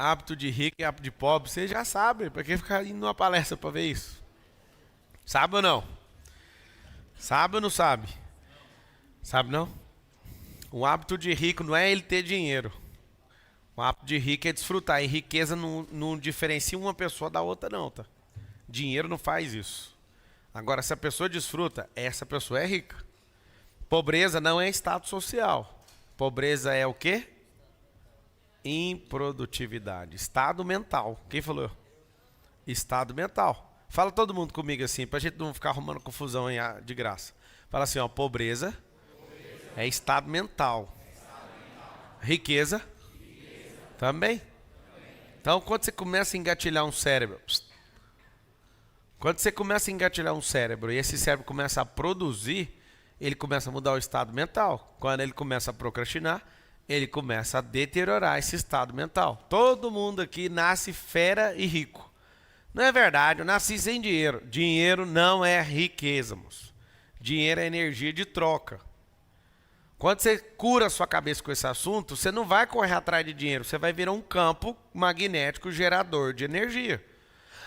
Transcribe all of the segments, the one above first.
Hábito de rico e hábito de pobre, você já sabe. Pra que ficar indo numa palestra pra ver isso? Sabe ou não? Sabe ou não sabe? Sabe não? O hábito de rico não é ele ter dinheiro. O hábito de rico é desfrutar. E riqueza não diferencia uma pessoa da outra, não, tá? Dinheiro não faz isso. Agora, se a pessoa desfruta, essa pessoa é rica. Pobreza não é status social. Pobreza é o quê? Improdutividade. Estado mental. Quem falou? Estado mental. Fala todo mundo comigo assim, pra gente não ficar arrumando confusão aí de graça. Fala assim, ó, pobreza é estado mental. Riqueza também. Então, quando você começa a engatilhar um cérebro, quando você começa a engatilhar um cérebro e esse cérebro começa a produzir, ele começa a mudar o estado mental. Quando ele começa a procrastinar, ele começa a deteriorar esse estado mental. Todo mundo aqui nasce fera e rico. Não é verdade, eu nasci sem dinheiro. Dinheiro não é riqueza, moço. Dinheiro é energia de troca. Quando você cura a sua cabeça com esse assunto, você não vai correr atrás de dinheiro, você vai virar um campo magnético gerador de energia.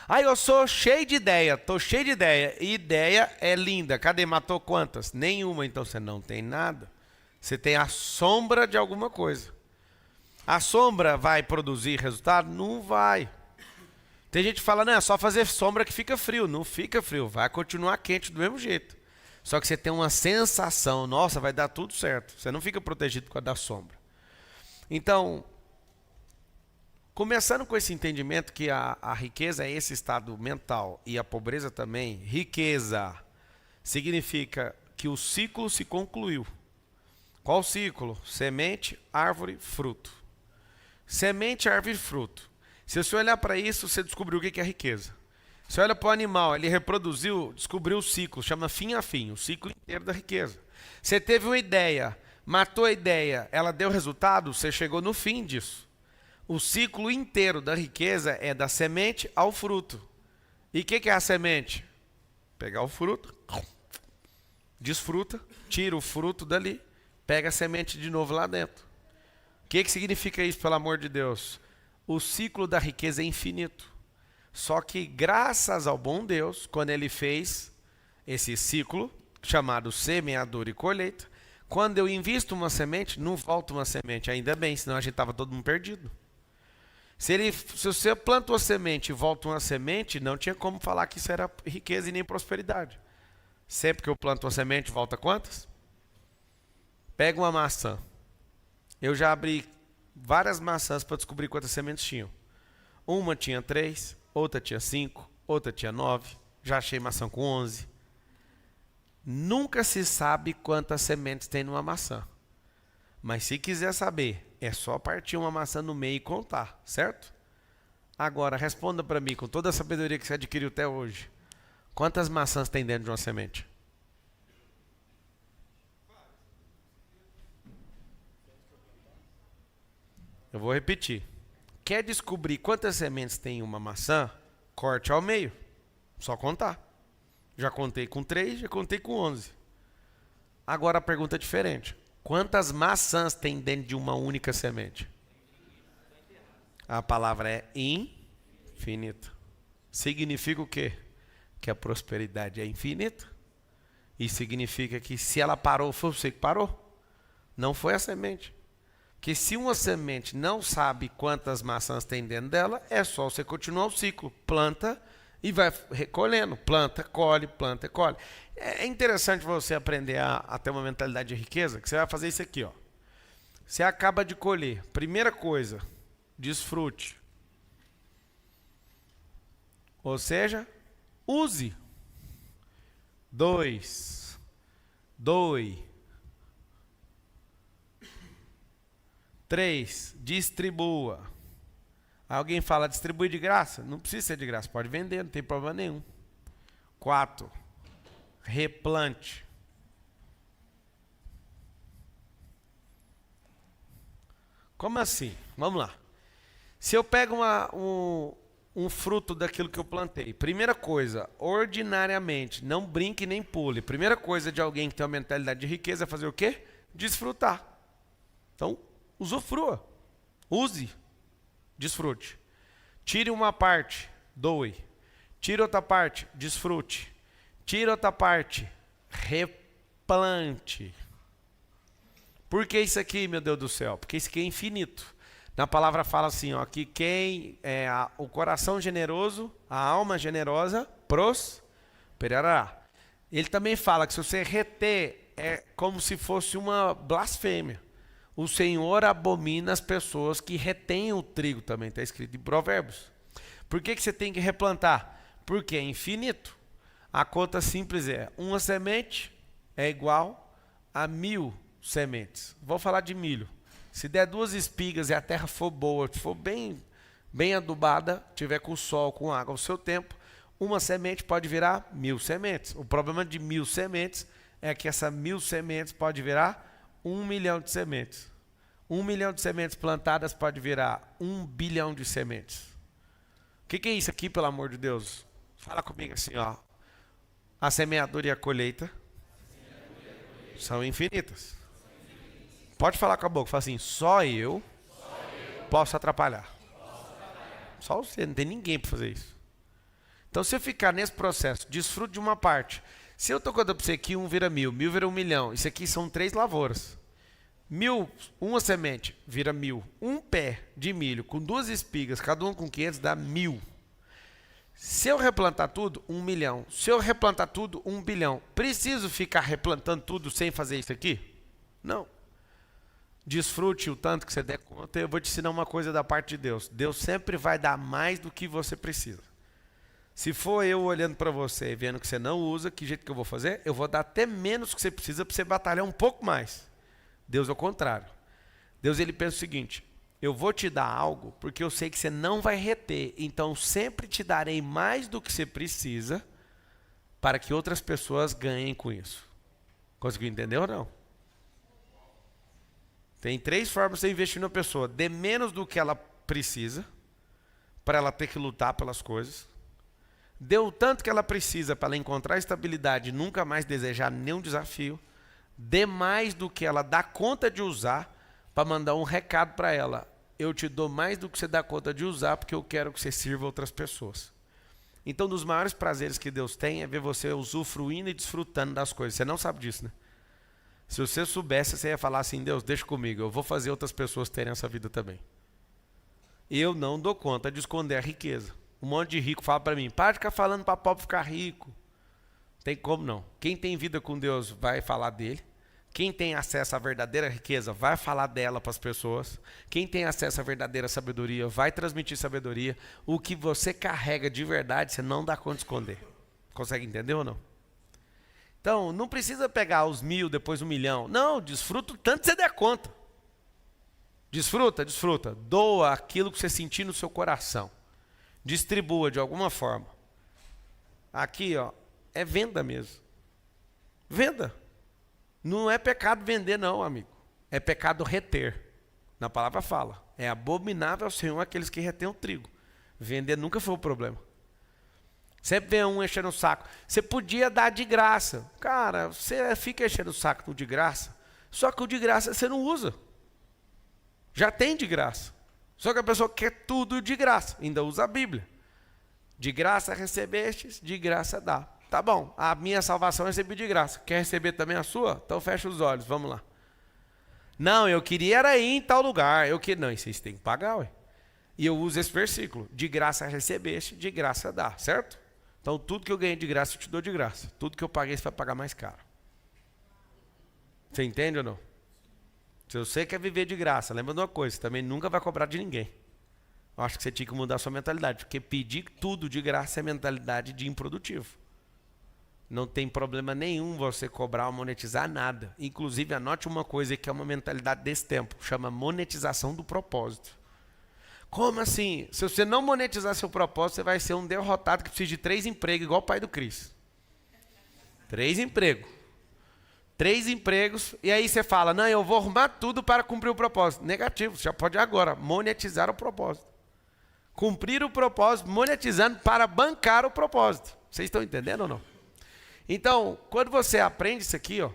Aí eu sou cheio de ideia, tô cheio de ideia. E ideia é linda. Cadê? Matou quantas? Nenhuma, então você não tem nada. Você tem a sombra de alguma coisa. A sombra vai produzir resultado? Não vai. Tem gente que fala, não, é só fazer sombra que fica frio. Não fica frio, vai continuar quente do mesmo jeito. Só que você tem uma sensação, nossa, vai dar tudo certo. Você não fica protegido por causa da sombra. Então, começando com esse entendimento que a riqueza é esse estado mental e a pobreza também, riqueza significa que o ciclo se concluiu. Qual ciclo? Semente, árvore, fruto. Semente, árvore, fruto. Se você olhar para isso, você descobriu o que é riqueza. Você olha para o animal, ele reproduziu, descobriu o ciclo, chama fim a fim, o ciclo inteiro da riqueza. Você teve uma ideia, matou a ideia, ela deu resultado, você chegou no fim disso. O ciclo inteiro da riqueza é da semente ao fruto. E o que é a semente? Pegar o fruto, desfruta, tira o fruto dali, pega a semente de novo lá dentro. O que significa isso, pelo amor de Deus? O ciclo da riqueza é infinito. Só que graças ao bom Deus, quando ele fez esse ciclo, chamado semeadura e colheita, quando eu invisto uma semente, não volta uma semente, ainda bem, senão a gente estava todo mundo perdido. Se você planta uma semente e volta uma semente, não tinha como falar que isso era riqueza e nem prosperidade. Sempre que eu planto uma semente, volta quantas? Pega uma maçã. Eu já abri várias maçãs para descobrir quantas sementes tinham. Uma tinha 3, outra tinha 5, outra tinha 9. Já achei maçã com 11. Nunca se sabe quantas sementes tem numa maçã. Mas se quiser saber, é só partir uma maçã no meio e contar, certo? Agora, responda para mim, com toda a sabedoria que você adquiriu até hoje. Quantas maçãs tem dentro de uma semente? Eu vou repetir. Quer descobrir quantas sementes tem em uma maçã? Corte ao meio. Só contar. Já contei com 3, já contei com 11. Agora a pergunta é diferente. Quantas maçãs tem dentro de uma única semente? A palavra é infinito. Significa o quê? Que a prosperidade é infinita. E significa que se ela parou, foi você que parou. Não foi a semente. Que se uma semente não sabe quantas maçãs tem dentro dela, é só você continuar o ciclo. Planta e vai recolhendo. Planta, colhe, planta, colhe. É interessante você aprender a ter uma mentalidade de riqueza, que você vai fazer isso aqui, ó. Você acaba de colher. Primeira coisa, desfrute. Ou seja, use. 2. Doe. 3. Distribua. Alguém fala distribuir de graça? Não precisa ser de graça, pode vender, não tem problema nenhum. 4. Replante. Como assim? Vamos lá. Se eu pego um fruto daquilo que eu plantei, primeira coisa, ordinariamente, não brinque nem pule. Primeira coisa de alguém que tem uma mentalidade de riqueza é fazer o quê? Desfrutar. Então, usufrua. Use. desfrute. Tire uma parte, doe. Tire outra parte, desfrute. Tire outra parte, replante. Por que isso aqui, meu Deus do céu? Porque isso aqui é infinito. Na palavra fala assim, ó, que quem é o coração generoso, a alma generosa, prosperará. Ele também fala que se você reter, é como se fosse uma blasfêmia. O Senhor abomina as pessoas que retêm o trigo, também está escrito em Provérbios. Por que você tem que replantar? Porque é infinito. A conta simples é, uma semente é igual a 1000 sementes. Vou falar de milho. Se der 2 espigas e a terra for boa, for bem adubada, tiver com sol, com água ao seu tempo, uma semente pode virar 1000 sementes. O problema de 1000 sementes é que essa 1000 sementes pode virar 1 milhão de sementes. 1 milhão de sementes plantadas pode virar 1 bilhão de sementes. O que é isso aqui, pelo amor de Deus? Fala comigo assim, ó. A semeadura e a colheita são infinitas. Pode falar com a boca, fala assim, só eu posso atrapalhar. Só você, não tem ninguém para fazer isso. Então, se eu ficar nesse processo, desfruto de uma parte. Se eu estou contando para você que 1 vira 1000, 1000 vira 1 milhão, isso aqui são 3 lavouras. 1000, uma semente vira 1000. Um pé de milho com 2 espigas, cada um com 500, dá 1000. Se eu replantar tudo, 1 milhão. Se eu replantar tudo, 1 bilhão. Preciso ficar replantando tudo sem fazer isso aqui? Não. Desfrute o tanto que você der conta. Eu vou te ensinar uma coisa da parte de Deus. Deus sempre vai dar mais do que você precisa. Se for eu olhando para você e vendo que você não usa, que jeito que eu vou fazer? Eu vou dar até menos que você precisa para você batalhar um pouco mais. Deus é o contrário. Deus ele pensa o seguinte, eu vou te dar algo porque eu sei que você não vai reter, então sempre te darei mais do que você precisa para que outras pessoas ganhem com isso. Conseguiu entender ou não? Tem 3 formas de você investir numa pessoa. Dê menos do que ela precisa, para ela ter que lutar pelas coisas. Dê o tanto que ela precisa para ela encontrar estabilidade e nunca mais desejar nenhum desafio. Dê mais do que ela dá conta de usar para mandar um recado para ela. Eu te dou mais do que você dá conta de usar porque eu quero que você sirva outras pessoas. Então, um dos maiores prazeres que Deus tem é ver você usufruindo e desfrutando das coisas. Você não sabe disso, né? Se você soubesse, você ia falar assim, Deus, deixa comigo, eu vou fazer outras pessoas terem essa vida também. Eu não dou conta de esconder a riqueza. Um monte de rico fala para mim, para de ficar falando para pobre ficar rico. Não tem como não. Quem tem vida com Deus vai falar dele. Quem tem acesso à verdadeira riqueza vai falar dela para as pessoas. Quem tem acesso à verdadeira sabedoria vai transmitir sabedoria. O que você carrega de verdade, você não dá conta de esconder. Consegue entender ou não? Então, não precisa pegar os 1000, depois 1 milhão. Não, desfruta o tanto que você der conta. Desfruta, desfruta. Doa aquilo que você sentir no seu coração. Distribua de alguma forma. Aqui, ó, é venda mesmo. Venda. Não é pecado vender não, amigo. É pecado reter. Na palavra fala. É abominável ao Senhor aqueles que retêm o trigo. Vender nunca foi o problema. Sempre vem um enchendo o saco. Você podia dar de graça. Cara, você fica enchendo o saco de graça. Só que o de graça você não usa. Já tem de graça. Só que a pessoa quer tudo de graça. Ainda usa a Bíblia. De graça recebestes, de graça dá. Tá bom, a minha salvação eu recebi de graça. Quer receber também a sua? Então fecha os olhos, vamos lá. Não, eu queria era ir em tal lugar. Não, isso você tem que pagar, ué. E eu uso esse versículo. De graça recebeste, de graça dá, certo? Então tudo que eu ganhei de graça eu te dou de graça. Tudo que eu paguei você vai pagar mais caro. Você entende ou não? Se você quer viver de graça, lembra de uma coisa, você também nunca vai cobrar de ninguém. Eu acho que você tinha que mudar a sua mentalidade, porque pedir tudo de graça é mentalidade de improdutivo. Não tem problema nenhum você cobrar ou monetizar nada. Inclusive, anote uma coisa que é uma mentalidade desse tempo, chama monetização do propósito. Como assim? Se você não monetizar seu propósito, você vai ser um derrotado que precisa de 3 empregos, igual o pai do Cris. 3 empregos. 3 empregos, e aí você fala, não, eu vou arrumar tudo para cumprir o propósito. Negativo, você já pode agora monetizar o propósito. Cumprir o propósito, monetizando para bancar o propósito. Vocês estão entendendo ou não? Então, quando você aprende isso aqui, ó,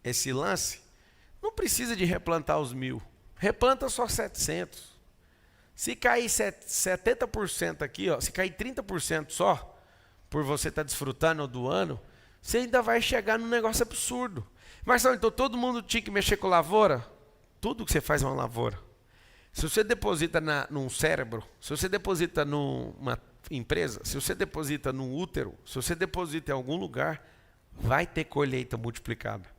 esse lance, não precisa de replantar os 1000. Replanta só 700. Se cair 70% aqui, ó, se cair 30% só, por você estar desfrutando do ano, você ainda vai chegar num negócio absurdo. Marcelo, então todo mundo tinha que mexer com lavoura? Tudo que você faz é uma lavoura. Se você deposita num cérebro, se você deposita numa empresa, se você deposita num útero, se você deposita em algum lugar, vai ter colheita multiplicada.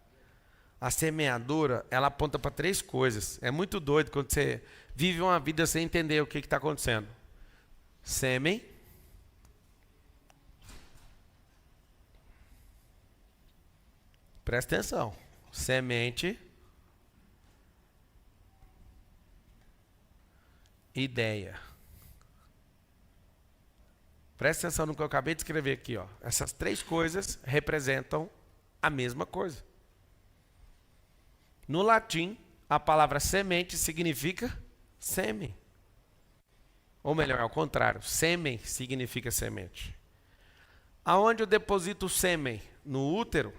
A semeadura, ela aponta para 3 coisas. É muito doido quando você vive uma vida sem entender o que está acontecendo. Sêmen, presta atenção, semente, ideia. Presta atenção no que eu acabei de escrever aqui, ó. Essas 3 coisas representam a mesma coisa. No latim, a palavra semente significa sêmen. Ou melhor, ao contrário, sêmen significa semente. Aonde eu deposito o sêmen? No útero.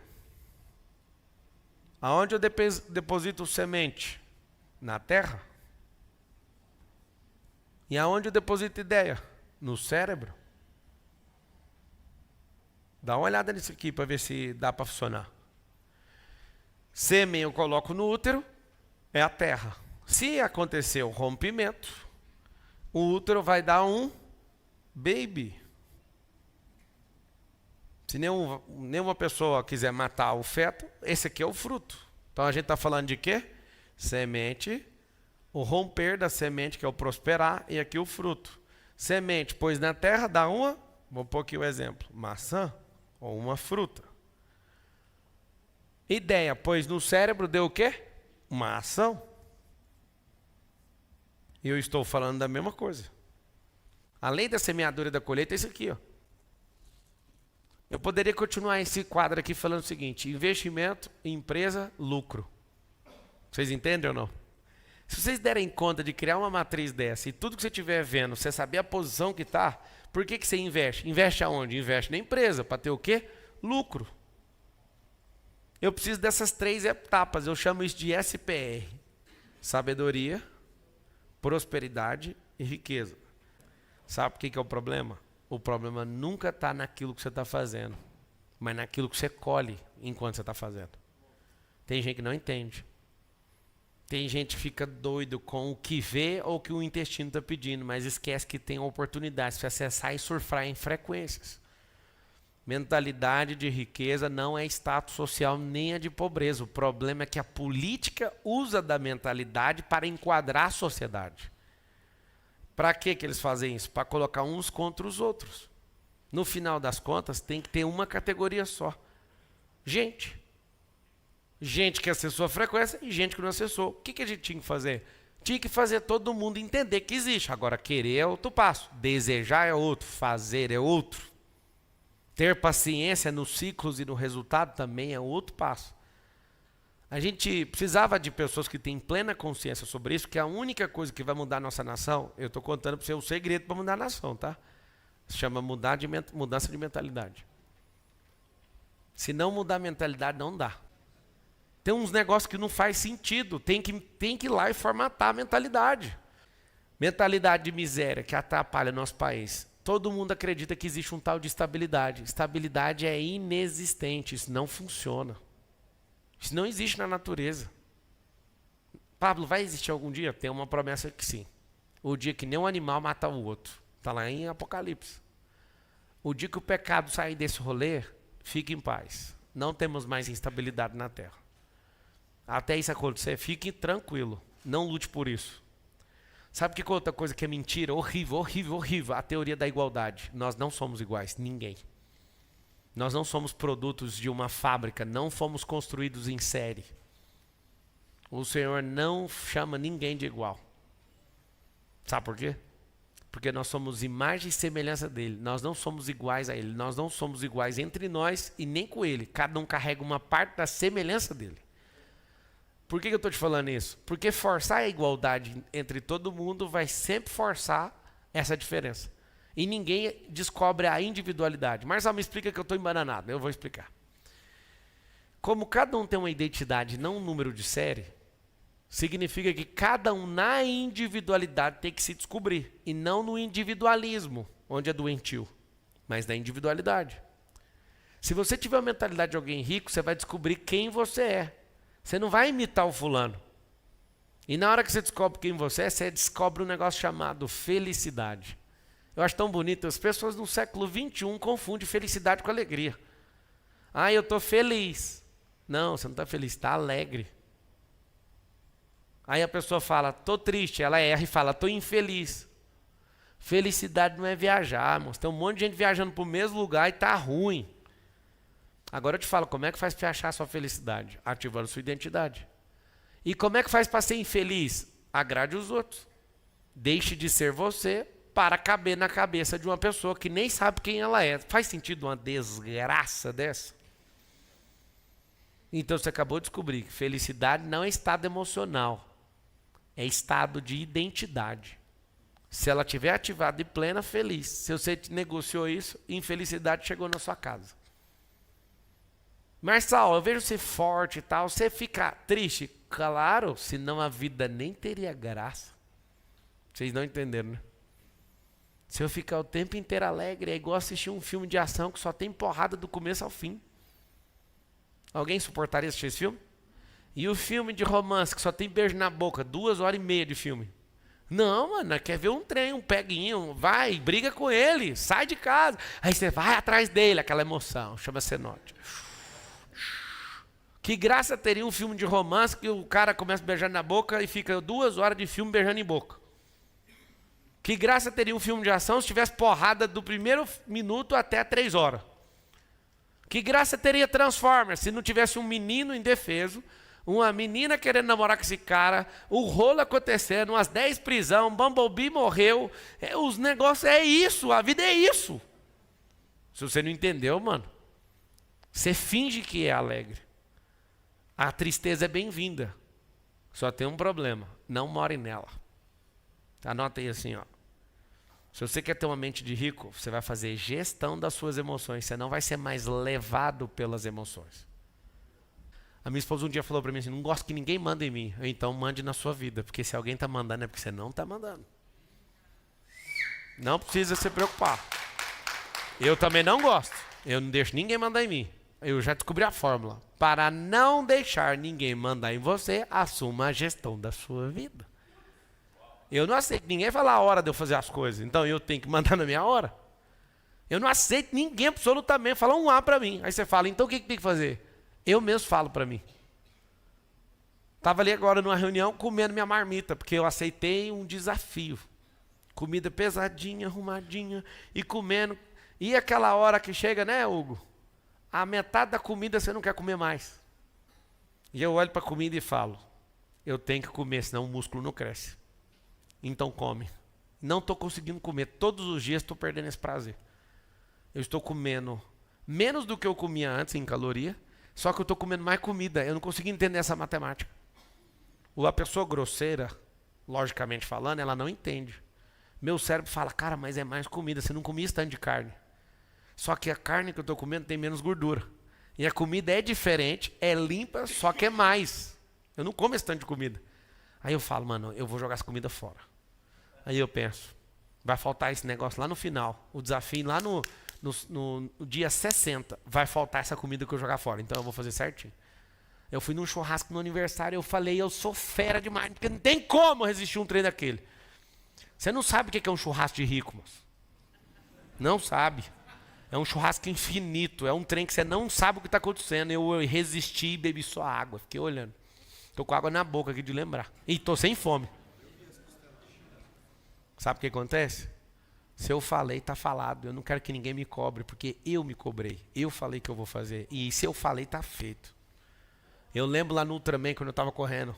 Aonde eu deposito semente? Na terra. E aonde eu deposito ideia? No cérebro. Dá uma olhada nisso aqui para ver se dá para funcionar. Sêmen eu coloco no útero, é a terra. Se acontecer o rompimento, o útero vai dar um baby. Se nenhuma pessoa quiser matar o feto, esse aqui é o fruto. Então a gente está falando de quê? Semente, o romper da semente, que é o prosperar, e aqui o fruto. Semente, pois na terra dá uma, vou pôr aqui o exemplo, maçã ou uma fruta. Ideia, pois no cérebro deu o quê? Uma ação. E eu estou falando da mesma coisa. A lei da semeadura e da colheita é isso aqui, ó. Eu poderia continuar esse quadro aqui falando o seguinte: investimento, empresa, lucro. Vocês entendem ou não? Se vocês derem conta de criar uma matriz dessa e tudo que você estiver vendo, você saber a posição que está, por que você investe? Investe aonde? Investe na empresa, para ter o quê? Lucro. Eu preciso dessas 3 etapas, eu chamo isso de SPR. Sabedoria, prosperidade e riqueza. Sabe por que é o problema? O problema nunca está naquilo que você está fazendo, mas naquilo que você colhe enquanto você está fazendo. Tem gente que não entende. Tem gente que fica doido com o que vê ou o que o intestino está pedindo, mas esquece que tem oportunidades para acessar e surfar em frequências. Mentalidade de riqueza não é status social nem a de pobreza. O problema é que a política usa da mentalidade para enquadrar a sociedade. Para que eles fazem isso? Para colocar uns contra os outros. No final das contas, tem que ter uma categoria só. Gente. Gente que acessou a frequência e gente que não acessou. O que a gente tinha que fazer? Tinha que fazer todo mundo entender que existe. Agora, querer é outro passo. Desejar é outro. Fazer é outro. Ter paciência nos ciclos e no resultado também é outro passo. A gente precisava de pessoas que têm plena consciência sobre isso, que a única coisa que vai mudar a nossa nação, eu estou contando para você o segredo para mudar a nação, tá? Se chama mudança de mentalidade. Se não mudar a mentalidade, não dá. Tem uns negócios que não faz sentido, tem que ir lá e formatar a mentalidade. Mentalidade de miséria que atrapalha nosso país. Todo mundo acredita que existe um tal de estabilidade. Estabilidade é inexistente, isso não funciona. Isso não existe na natureza. Pablo, vai existir algum dia? Tem uma promessa que sim. O dia que nenhum animal mata o outro. Está lá em Apocalipse. O dia que o pecado sair desse rolê, fique em paz. Não temos mais instabilidade na terra. Até isso acontecer, fique tranquilo. Não lute por isso. Sabe que outra coisa que é mentira? Horrível, horrível, horrível. A teoria da igualdade. Nós não somos iguais, ninguém. Nós não somos produtos de uma fábrica, não fomos construídos em série. O Senhor não chama ninguém de igual. Sabe por quê? Porque nós somos imagem e semelhança dele. Nós não somos iguais a ele. Nós não somos iguais entre nós e nem com ele. Cada um carrega uma parte da semelhança dele. Por que eu estou te falando isso? Porque forçar a igualdade entre todo mundo vai sempre forçar essa diferença. E ninguém descobre a individualidade. Marcelo, me explica que eu estou embananado. Eu vou explicar. Como cada um tem uma identidade, não um número de série, significa que cada um na individualidade tem que se descobrir. E não no individualismo, onde é doentio, mas na individualidade. Se você tiver a mentalidade de alguém rico, você vai descobrir quem você é. Você não vai imitar o fulano. E na hora que você descobre quem você é, você descobre um negócio chamado felicidade. Eu acho tão bonito, as pessoas no século XXI confundem felicidade com alegria. Ah, eu estou feliz. Não, você não está feliz, está alegre. Aí a pessoa fala, estou triste, ela erra e fala, estou infeliz. Felicidade não é viajar, irmãos. Tem um monte de gente viajando para o mesmo lugar e está ruim. Agora eu te falo, como é que faz para achar a sua felicidade? Ativando sua identidade. E como é que faz para ser infeliz? Agrade os outros. Deixe de ser você para caber na cabeça de uma pessoa que nem sabe quem ela é. Faz sentido uma desgraça dessa? Então você acabou de descobrir que felicidade não é estado emocional. É estado de identidade. Se ela estiver ativada e plena, feliz. Se você negociou isso, infelicidade chegou na sua casa. Marçal, eu vejo você forte e tal, você fica triste? Claro, senão a vida nem teria graça. Vocês não entenderam, né? Se eu ficar o tempo inteiro alegre, é igual assistir um filme de ação que só tem porrada do começo ao fim. Alguém suportaria assistir esse filme? E o filme de romance que só tem beijo na boca, 2h30 de filme. Não, mano, quer ver um trem, um peguinho, vai, briga com ele, sai de casa. Aí você vai atrás dele, aquela emoção, chama cenote. Que graça teria um filme de romance que o cara começa a beijar na boca e fica 2 horas de filme beijando em boca? Que graça teria um filme de ação se tivesse porrada do primeiro minuto até 3 horas? Que graça teria Transformers se não tivesse um menino indefeso, uma menina querendo namorar com esse cara, o rolo acontecendo, umas 10 prisão, Bumblebee morreu, os negócios é isso, a vida é isso. Se você não entendeu, mano, você finge que é alegre. A tristeza é bem-vinda. Só tem um problema, não more nela. Anota aí assim, ó. Se você quer ter uma mente de rico, você vai fazer gestão das suas emoções. Você não vai ser mais levado pelas emoções. A minha esposa um dia falou para mim assim, não gosto que ninguém mande em mim. Então mande na sua vida, porque se alguém está mandando é porque você não está mandando. Não precisa se preocupar. Eu também não gosto. Eu não deixo ninguém mandar em mim. Eu já descobri a fórmula. Para não deixar ninguém mandar em você, assuma a gestão da sua vida. Eu não aceito ninguém falar a hora de eu fazer as coisas. Então eu tenho que mandar na minha hora. Eu não aceito ninguém absolutamente falar um A para mim. Aí você fala, então o que tem que fazer? Eu mesmo falo para mim. Estava ali agora numa reunião comendo minha marmita, porque eu aceitei um desafio. Comida pesadinha, arrumadinha, e comendo. E aquela hora que chega, né, Hugo? A metade da comida você não quer comer mais. E eu olho para a comida e falo, eu tenho que comer, senão o músculo não cresce. Então come. Não estou conseguindo comer. Todos os dias estou perdendo esse prazer. Eu estou comendo menos do que eu comia antes em caloria, só que eu estou comendo mais comida. Eu não consigo entender essa matemática. A pessoa grosseira, logicamente falando, ela não entende. Meu cérebro fala, cara, mas é mais comida. Você não comia esse tanto de carne. Só que a carne que eu estou comendo tem menos gordura. E a comida é diferente, é limpa, só que é mais. Eu não como esse tanto de comida. Aí eu falo, mano, eu vou jogar essa comida fora. Aí eu penso, vai faltar esse negócio lá no final. O desafio lá no dia 60, vai faltar essa comida que eu jogar fora. Então eu vou fazer certinho. Eu fui num churrasco no aniversário, eu falei, eu sou fera demais, porque não tem como resistir um trem daquele. Você não sabe o que é um churrasco de rico, moço. Não sabe. É um churrasco infinito, é um trem que você não sabe o que está acontecendo. Eu resisti e bebi só água, fiquei olhando. Estou com água na boca aqui de lembrar. E estou sem fome. Sabe o que acontece? Se eu falei, está falado. Eu não quero que ninguém me cobre, porque eu me cobrei. Eu falei que eu vou fazer. E se eu falei, está feito. Eu lembro lá no Ultraman, quando eu estava correndo.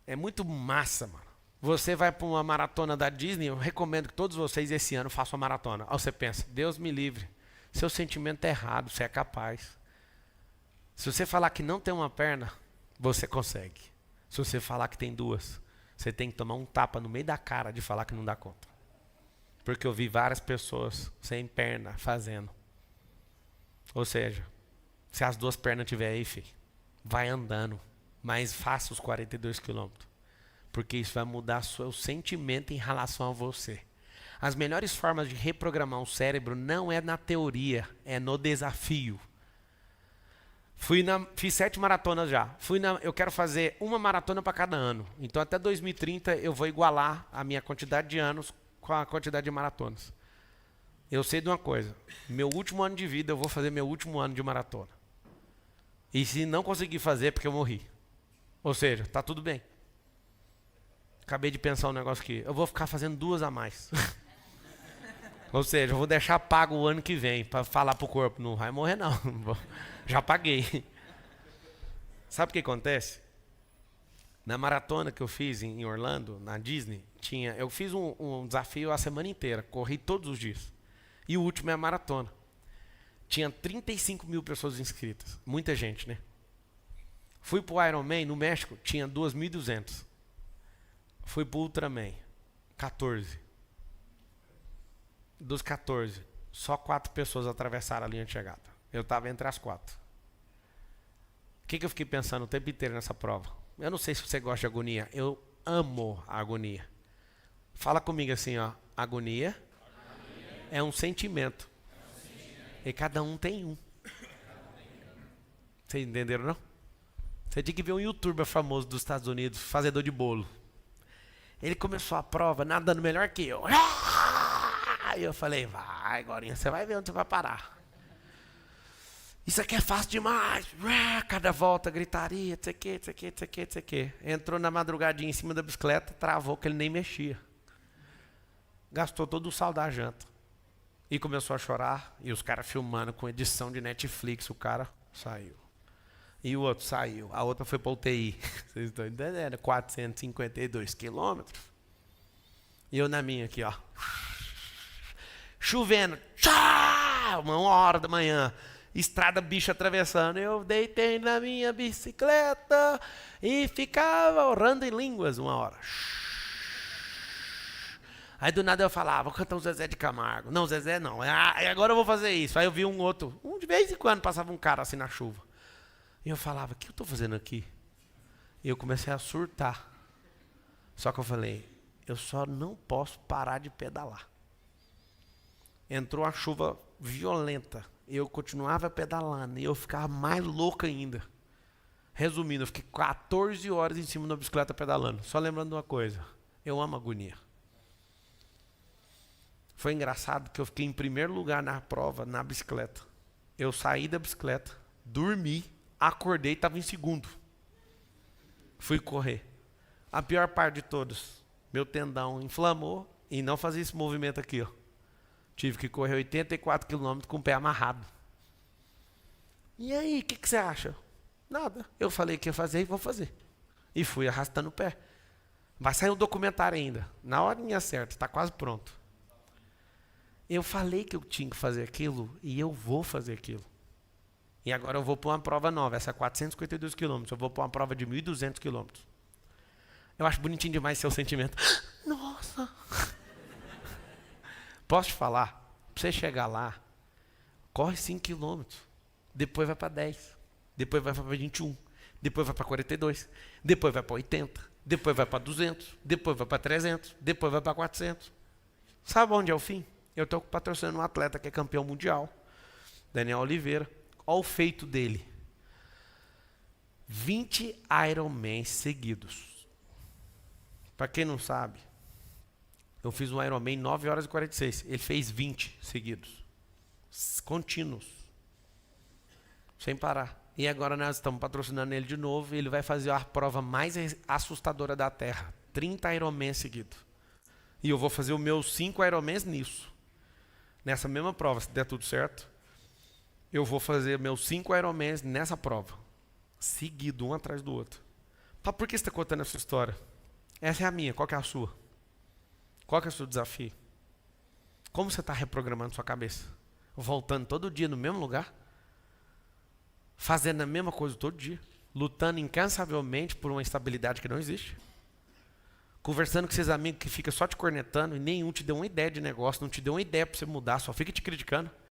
É muito massa, mano. Você vai para uma maratona da Disney, eu recomendo que todos vocês esse ano façam uma maratona. Aí você pensa, Deus me livre. Seu sentimento é errado, você é capaz. Se você falar que não tem uma perna, você consegue. Se você falar que tem duas, você tem que tomar um tapa no meio da cara de falar que não dá conta. Porque eu vi várias pessoas sem perna fazendo. Ou seja, se as duas pernas tiver aí, filho, vai andando. mas faça os 42 quilômetros. Porque isso vai mudar seu sentimento em relação a você. As melhores formas de reprogramar o cérebro não é na teoria, é no desafio. Fiz 7 maratonas já. Eu quero fazer uma maratona para cada ano. Então até 2030 eu vou igualar a minha quantidade de anos com a quantidade de maratonas. Eu sei de uma coisa. Meu último ano de vida eu vou fazer meu último ano de maratona. E se não conseguir fazer é porque eu morri. Ou seja, tá tudo bem. Acabei de pensar um negócio aqui. Eu vou ficar fazendo 2 a mais. Ou seja, eu vou deixar pago o ano que vem para falar pro corpo, não vai morrer não. Já paguei. Sabe o que acontece? Na maratona que eu fiz em Orlando, na Disney, eu fiz um desafio a semana inteira. Corri todos os dias. E o último é a maratona. Tinha 35 mil pessoas inscritas. Muita gente, né? Fui pro Ironman no México, tinha 2.200. Fui pro Ultraman, 14. Dos 14, só 4 pessoas atravessaram a linha de chegada. Eu estava entre as 4. O que eu fiquei pensando o tempo inteiro nessa prova? Eu não sei se você gosta de agonia. Eu amo a agonia. Fala comigo assim, ó. Agonia é um sentimento. E cada um tem um. Vocês entenderam, não? Você tinha que ver um youtuber famoso dos Estados Unidos, fazedor de bolo. Ele começou a prova nadando melhor que eu. Aí eu falei, vai, Gorinha, você vai ver onde você vai parar. Isso aqui é fácil demais. Cada volta, gritaria, tse que. Entrou na madrugadinha em cima da bicicleta, travou que ele nem mexia. Gastou todo o sal da janta. E começou a chorar, e os caras filmando com edição de Netflix, o cara saiu. E o outro saiu. A outra foi para UTI. Vocês estão entendendo? 452 quilômetros. E eu na minha aqui, ó. Chovendo. Tchau! 1h da manhã. Estrada bicho atravessando. Eu deitei na minha bicicleta e ficava orando em línguas 1 hora. Aí do nada eu falava, vou cantar um Zezé de Camargo. Não, Zezé não. Agora eu vou fazer isso. Aí eu vi um outro. De vez em quando passava um cara assim na chuva. E eu falava, o que eu estou fazendo aqui? E eu comecei a surtar. Só que eu falei, eu só não posso parar de pedalar. Entrou uma chuva violenta. Eu continuava pedalando e eu ficava mais louco ainda. Resumindo, eu fiquei 14 horas em cima da bicicleta pedalando. Só lembrando de uma coisa, eu amo agonia. Foi engraçado que eu fiquei em primeiro lugar na prova, na bicicleta. Eu saí da bicicleta, dormi, acordei e estava em segundo. Fui correr. A pior parte de todos, meu tendão inflamou e não fazia esse movimento aqui, ó. Tive que correr 84 quilômetros com o pé amarrado. E aí, o que você acha? Nada. Eu falei que ia fazer e vou fazer. E fui arrastando o pé. Vai sair um documentário ainda. Na horinha certa, está quase pronto. Eu falei que eu tinha que fazer aquilo e eu vou fazer aquilo. E agora eu vou para uma prova nova. Essa é 452 quilômetros. Eu vou para uma prova de 1.200 quilômetros. Eu acho bonitinho demais seu sentimento. Nossa! Posso te falar? Para você chegar lá, corre 5 quilômetros. Depois vai para 10. Depois vai para 21. Depois vai para 42. Depois vai para 80. Depois vai para 200. Depois vai para 300. Depois vai para 400. Sabe onde é o fim? Eu estou patrocinando um atleta que é campeão mundial. Daniel Oliveira. Olha o feito dele. 20 Ironmans seguidos. Para quem não sabe, eu fiz um Ironman em 9 horas e 46. Ele fez 20 seguidos. Contínuos. Sem parar. E agora nós estamos patrocinando ele de novo. E ele vai fazer a prova mais assustadora da Terra. 30 Ironmans seguidos. E eu vou fazer os meus 5 Ironmans nisso. Nessa mesma prova, se der tudo certo. Eu vou fazer meus 5 Ironmans nessa prova. Seguido, um atrás do outro. Por que você está contando essa história? Essa é a minha. Qual que é a sua? Qual que é o seu desafio? Como você está reprogramando sua cabeça? Voltando todo dia no mesmo lugar? Fazendo a mesma coisa todo dia? Lutando incansavelmente por uma estabilidade que não existe? Conversando com seus amigos que ficam só te cornetando e nenhum te deu uma ideia de negócio, não te deu uma ideia para você mudar, só fica te criticando?